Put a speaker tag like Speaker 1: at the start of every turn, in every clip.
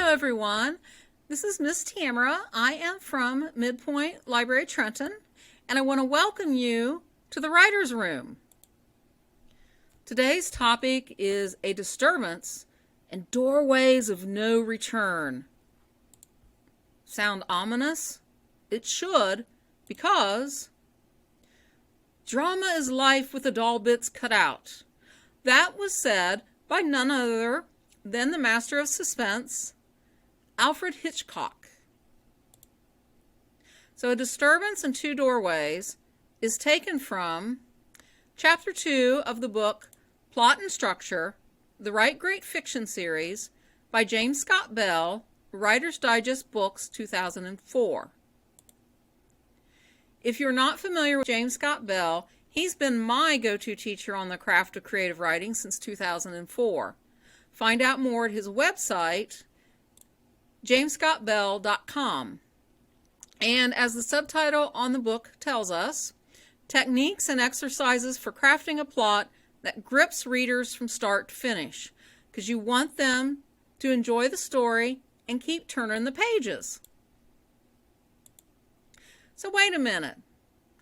Speaker 1: Hello everyone, this is Miss Tamara. I am from Midpoint Library Trenton, and I want to welcome you to the Writer's Room. Today's topic is a disturbance and doorways of no return. Sound ominous? It should, because drama is life with the dull bits cut out. That was said by none other than the master of suspense, Alfred Hitchcock. So A Disturbance and Two Doorways is taken from Chapter 2 of the book Plot and Structure, the Write Great Fiction series by James Scott Bell, Writer's Digest Books, 2004. If you're not familiar with James Scott Bell, he's been my go-to teacher on the craft of creative writing since 2004. Find out more at his website, jamesscottbell.com. And as the subtitle on the book tells us, techniques and exercises for crafting a plot that grips readers from start to finish, because you want them to enjoy the story and keep turning the pages. So wait a minute,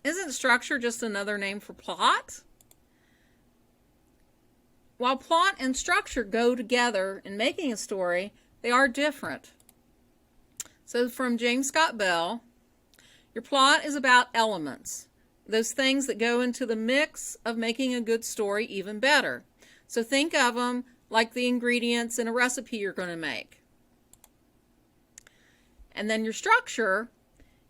Speaker 1: isn't structure just another name for plot? While plot and structure go together in making a story, they are different. So from James Scott Bell, your plot is about elements, those things that go into the mix of making a good story even better. So think of them like the ingredients in a recipe you're going to make. And then your structure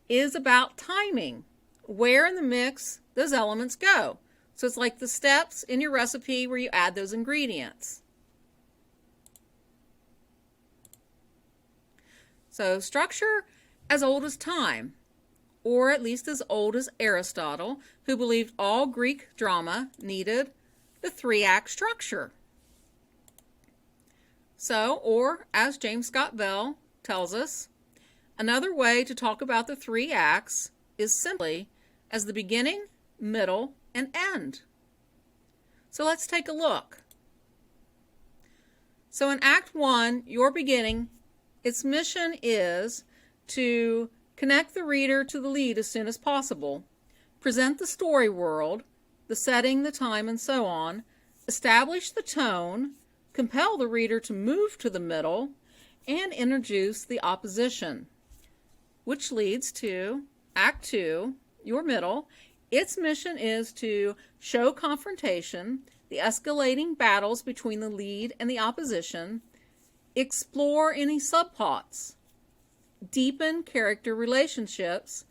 Speaker 1: is about timing, where in the mix those elements go. So it's like the steps in your recipe where you add those ingredients. So structure as old as time, or at least as old as Aristotle, who believed all Greek drama needed the three-act structure. So, or as James Scott Bell tells us, another way to talk about the three acts is simply as the beginning, middle, and end. So let's take a look. So in Act 1, your beginning, its mission is to connect the reader to the lead as soon as possible, present the story world, the setting, the time, and so on, establish the tone, compel the reader to move to the middle, and introduce the opposition, which leads to Act 2, your middle. Its mission is to show confrontation, the escalating battles between the lead and the opposition, explore any subplots, deepen character relationships,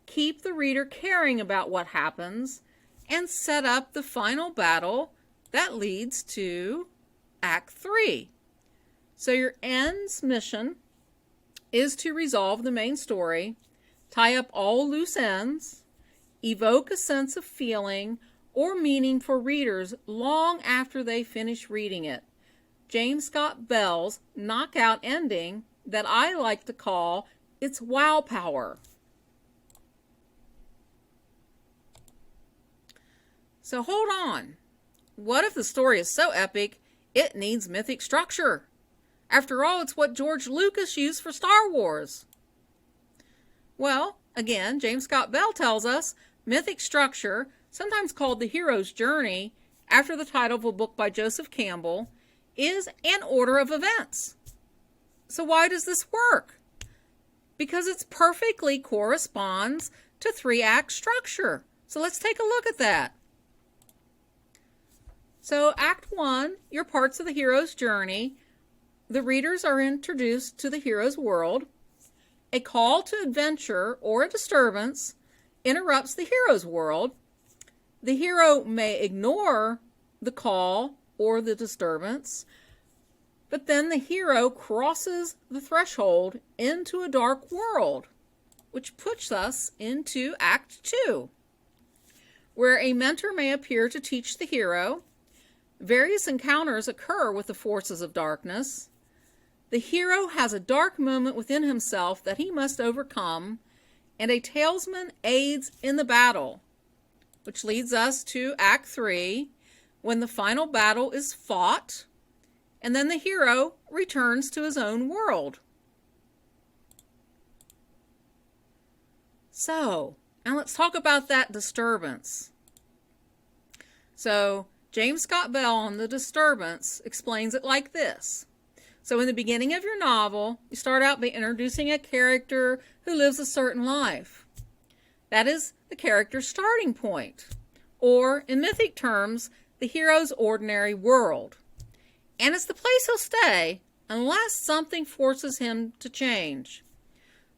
Speaker 1: keep the reader caring about what happens, and set up the final battle that leads to Act 3. So your end's mission is to resolve the main story, tie up all loose ends, evoke a sense of feeling or meaning for readers long after they finish reading it. James Scott Bell's knockout ending that I like to call its wow power. So hold on. What if the story is so epic it needs mythic structure? After all, it's what George Lucas used for Star Wars. Well, again, James Scott Bell tells us mythic structure, sometimes called the hero's journey, after the title of a book by Joseph Campbell, is an order of events. So why does this work? Because it perfectly corresponds to three-act structure. So let's take a look at that. So Act 1, your parts of the hero's journey. The readers are introduced to the hero's world. A call to adventure or a disturbance interrupts the hero's world. The hero may ignore the call or the disturbance, but then the hero crosses the threshold into a dark world, which puts us into Act 2, where a mentor may appear to teach the hero. Various encounters occur with the forces of darkness. The hero has a dark moment within himself that he must overcome, and a talesman aids in the battle, which leads us to Act 3, when the final battle is fought, and then the hero returns to his own world. So, now let's talk about that disturbance. So, James Scott Bell on The Disturbance explains it like this. So in the beginning of your novel, you start out by introducing a character who lives a certain life. That is the character's starting point, or in mythic terms, the hero's ordinary world. And it's the place he'll stay unless something forces him to change.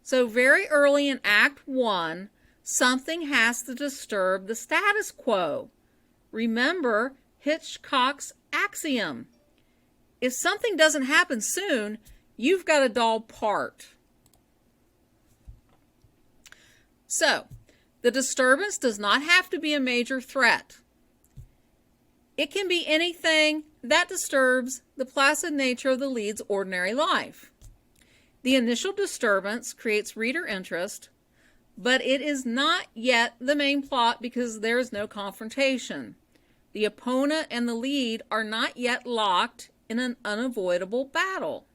Speaker 1: So very early in Act 1, something has to disturb the status quo. Remember Hitchcock's axiom. If something doesn't happen soon, you've got a dull part. So, the disturbance does not have to be a major threat. It can be anything that disturbs the placid nature of the lead's ordinary life. The initial disturbance creates reader interest, but it is not yet the main plot because there is no confrontation. The opponent and the lead are not yet locked in an unavoidable battle.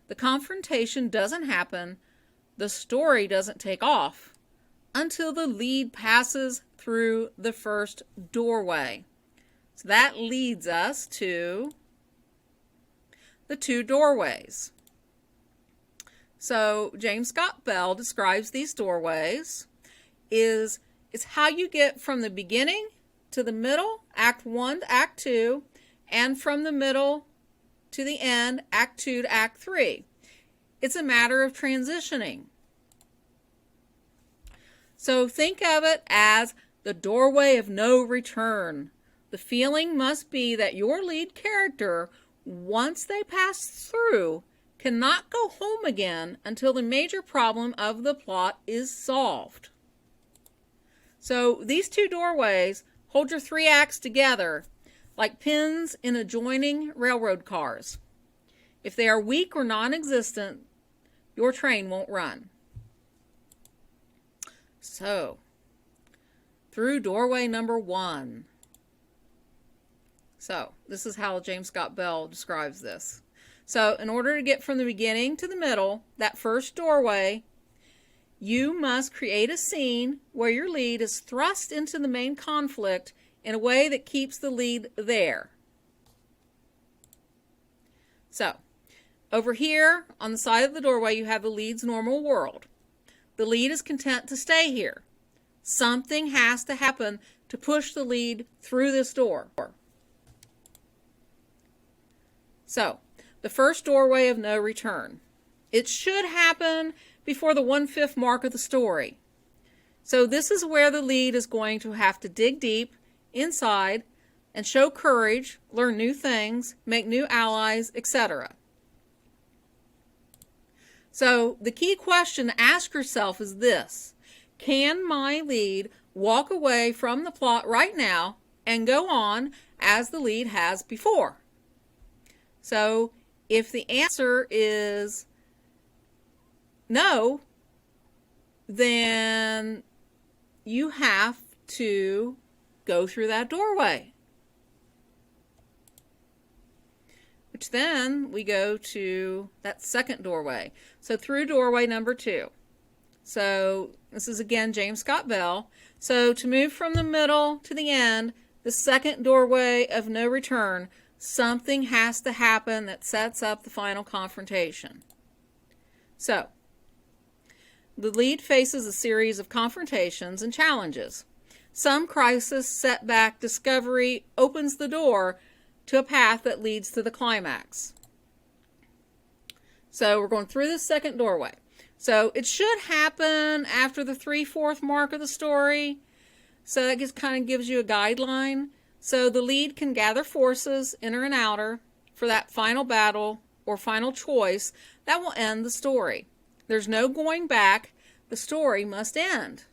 Speaker 1: The confrontation doesn't happen, the story doesn't take off, until the lead passes through the first doorway. So that leads us to the two doorways. So James Scott Bell describes these doorways. It's how you get from the beginning to the middle, Act 1 to Act 2, and from the middle to the end, Act 2 to Act 3. It's a matter of transitioning. So think of it as the doorway of no return. The feeling must be that your lead character, once they pass through, cannot go home again until the major problem of the plot is solved. So these two doorways hold your three acts together like pins in adjoining railroad cars. If they are weak or non-existent, your train won't run. So, through doorway number 1. So, this is how James Scott Bell describes this. So, in order to get from the beginning to the middle, that first doorway, you must create a scene where your lead is thrust into the main conflict in a way that keeps the lead there. So, over here on the side of the doorway, you have the lead's normal world. The lead is content to stay here. Something has to happen to push the lead through this door. So, the first doorway of no return. It should happen before the 1/5 mark of the story. So this is where the lead is going to have to dig deep inside and show courage, learn new things, make new allies, etc. So the key question to ask yourself is this: can my lead walk away from the plot right now and go on as the lead has before? So if the answer is no, then you have to go through that doorway. Which then we go to that second doorway. So through doorway number 2. So this is again James Scott Bell. So to move from the middle to the end, the second doorway of no return, something has to happen that sets up the final confrontation. So the lead faces a series of confrontations and challenges. Some crisis, setback, discovery opens the door to a path that leads to the climax. So we're going through this second doorway. So it should happen after the 3/4 mark of the story. So that just kind of gives you a guideline. So the lead can gather forces, inner and outer, for that final battle or final choice that will end the story. There's no going back. The story must end.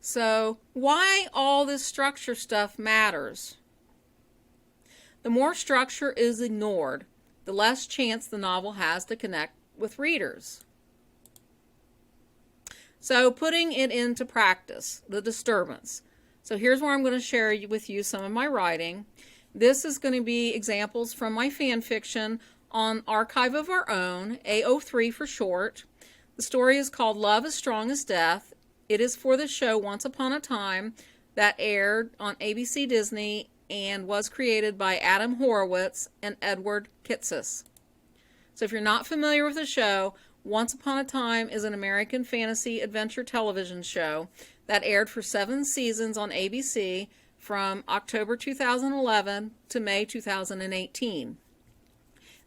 Speaker 1: So why all this structure stuff matters? The more structure is ignored, the less chance the novel has to connect with readers. So putting it into practice, the disturbance. So here's where I'm going to share with you some of my writing. This is going to be examples from my fan fiction on Archive of Our Own, AO3 for short. The story is called Love is Strong as Death. It is for the show Once Upon a Time that aired on ABC Disney and was created by Adam Horowitz and Edward Kitsis. So if you're not familiar with the show, Once Upon a Time is an American fantasy adventure television show that aired for 7 seasons on ABC from October 2011 to May 2018.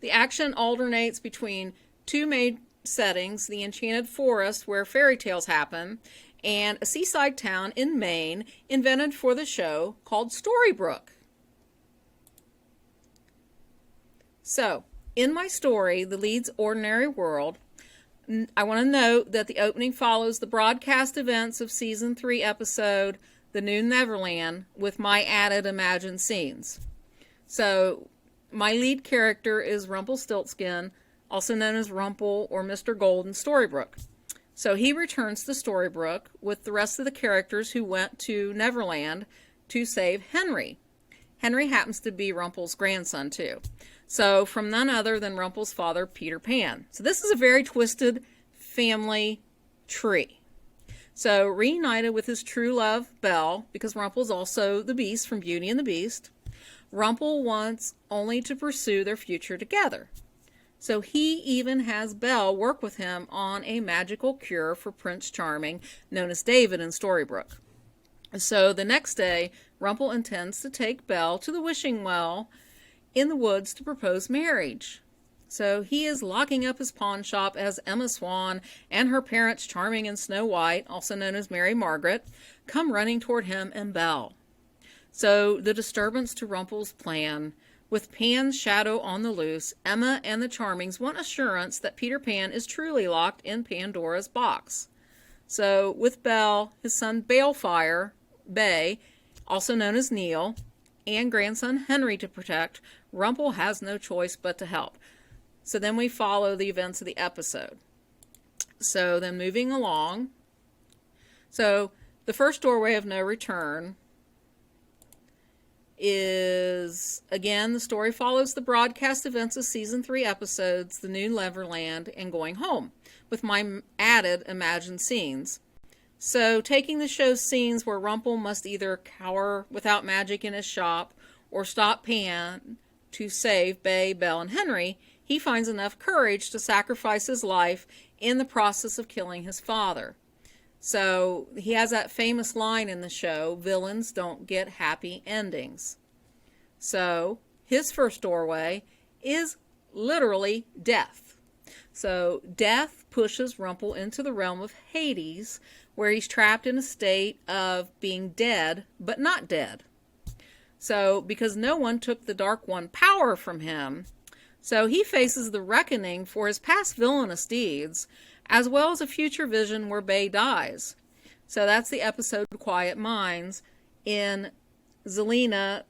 Speaker 1: The action alternates between 2 main settings, the Enchanted Forest where fairy tales happen, and a seaside town in Maine invented for the show called Storybrooke. So, in my story, The Lead's Ordinary World, I want to note that the opening follows the broadcast events of Season 3 episode, The New Neverland, with my added imagined scenes. So, my lead character is Rumpelstiltskin, also known as Rumple or Mr. Gold in Storybrooke. So he returns to Storybrooke with the rest of the characters who went to Neverland to save Henry. Henry happens to be Rumple's grandson too. So from none other than Rumple's father, Peter Pan. So this is a very twisted family tree. So reunited with his true love, Belle, because Rumple's also the Beast from Beauty and the Beast, Rumple wants only to pursue their future together. So he even has Belle work with him on a magical cure for Prince Charming, known as David in Storybrooke. So the next day, Rumple intends to take Belle to the wishing well in the woods to propose marriage. So he is locking up his pawn shop as Emma Swan and her parents Charming and Snow White, also known as Mary Margaret, come running toward him and Belle. So the disturbance to Rumple's plan. With Pan's shadow on the loose, Emma and the Charmings want assurance that Peter Pan is truly locked in Pandora's box. So, with Belle, his son Balefire, Bay, also known as Neil, and grandson Henry to protect, Rumple has no choice but to help. So then we follow the events of the episode. So then moving along. So the first doorway of no return is, again, the story follows the broadcast events of Season 3 episodes, The New Neverland, and Going Home, with my added imagined scenes. So, taking the show's scenes where Rumple must either cower without magic in his shop or stop Pan to save Bay, Belle, and Henry, he finds enough courage to sacrifice his life in the process of killing his father. So he has that famous line in the show, villains don't get happy endings. So his first doorway is literally death. So death pushes Rumple into the realm of Hades, where he's trapped in a state of being dead, but not dead. So because no one took the Dark One power from him, so he faces the reckoning for his past villainous deeds, as well as a future vision where Bay dies. So that's the episode Quiet Minds in Zelena,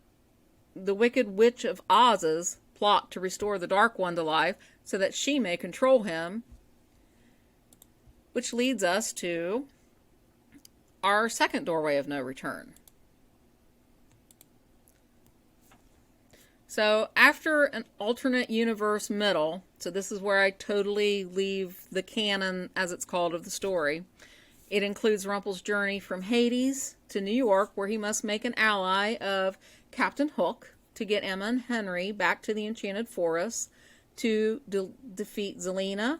Speaker 1: the Wicked Witch of Oz's plot to restore the Dark One to life so that she may control him. Which leads us to our second doorway of no return. So after an alternate universe middle, so this is where I totally leave the canon, as it's called, of the story. It includes Rumple's journey from Hades to New York, where he must make an ally of Captain Hook to get Emma and Henry back to the Enchanted Forest to defeat Zelena.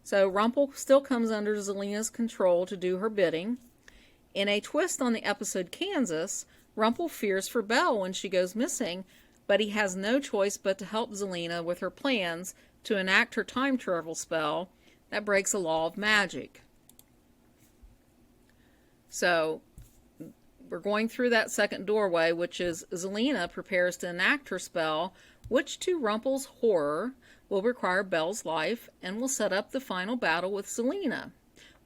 Speaker 1: So Rumple still comes under Zelena's control to do her bidding. In a twist on the episode Kansas, Rumple fears for Belle when she goes missing, but he has no choice but to help Zelena with her plans to enact her time travel spell that breaks a law of magic. So, we're going through that second doorway, which is Zelena prepares to enact her spell, which to Rumple's horror will require Belle's life and will set up the final battle with Zelena,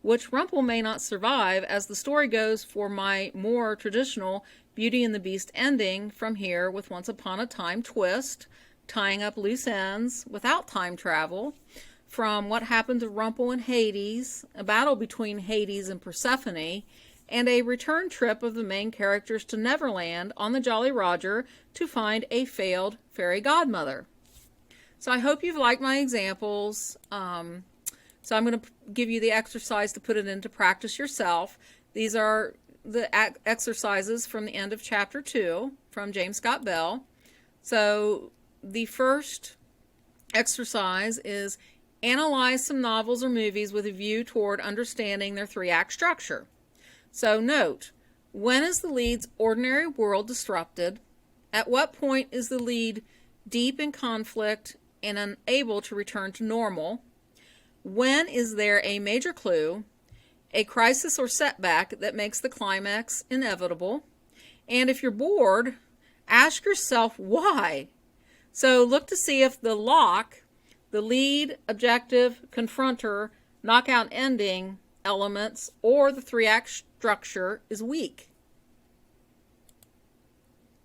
Speaker 1: which Rumple may not survive, as the story goes for my more traditional Beauty and the Beast ending from here with Once Upon a Time twist, tying up loose ends without time travel, from what happened to Rumple and Hades, a battle between Hades and Persephone, and a return trip of the main characters to Neverland on the Jolly Roger to find a failed fairy godmother. So I hope you've liked my examples. So I'm going to give you the exercise to put it into practice yourself. These are the exercises from the end of chapter 2 from James Scott Bell. So the first exercise is analyze some novels or movies with a view toward understanding their 3-act structure. So note, when is the lead's ordinary world disrupted? At what point is the lead deep in conflict and unable to return to normal? When is there a major clue, a crisis or setback that makes the climax inevitable? And if you're bored, ask yourself why. So look to see if the lock, the lead, objective, confronter, knockout ending elements, or the 3-act structure is weak.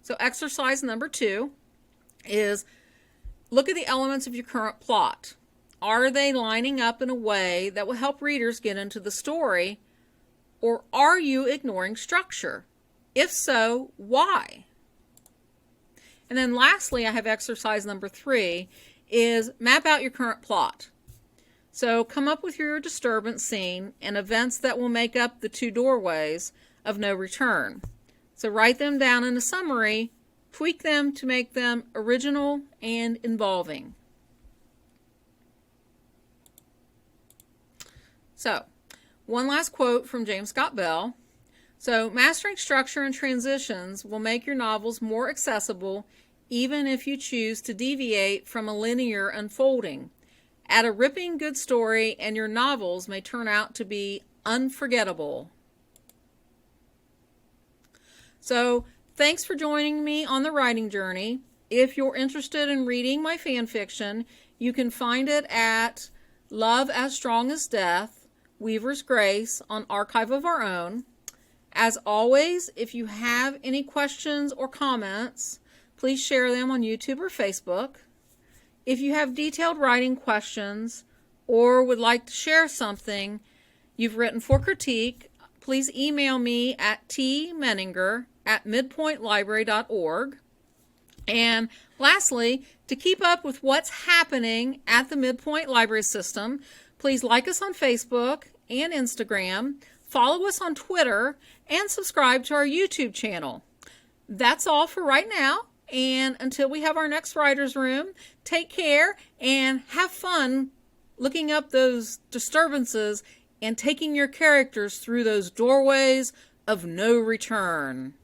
Speaker 1: So exercise number 2 is look at the elements of your current plot. Are they lining up in a way that will help readers get into the story, or are you ignoring structure? If so, why? And then lastly, I have exercise number 3 is map out your current plot. So come up with your disturbance scene and events that will make up the 2 doorways of no return. So write them down in a summary, tweak them to make them original and involving. So, one last quote from James Scott Bell. So, mastering structure and transitions will make your novels more accessible even if you choose to deviate from a linear unfolding. Add a ripping good story and your novels may turn out to be unforgettable. So, thanks for joining me on the writing journey. If you're interested in reading my fan fiction, you can find it at Love as Strong as Death, Weaver's Grace on Archive of Our Own. As always, if you have any questions or comments, please share them on YouTube or Facebook. If you have detailed writing questions or would like to share something you've written for critique, please email me at tmenninger@midpointlibrary.org. And lastly, to keep up with what's happening at the Midpoint Library System, please like us on Facebook and Instagram, follow us on Twitter, and subscribe to our YouTube channel. That's all for right now, and until we have our next writer's room, take care and have fun looking up those disturbances and taking your characters through those doorways of no return.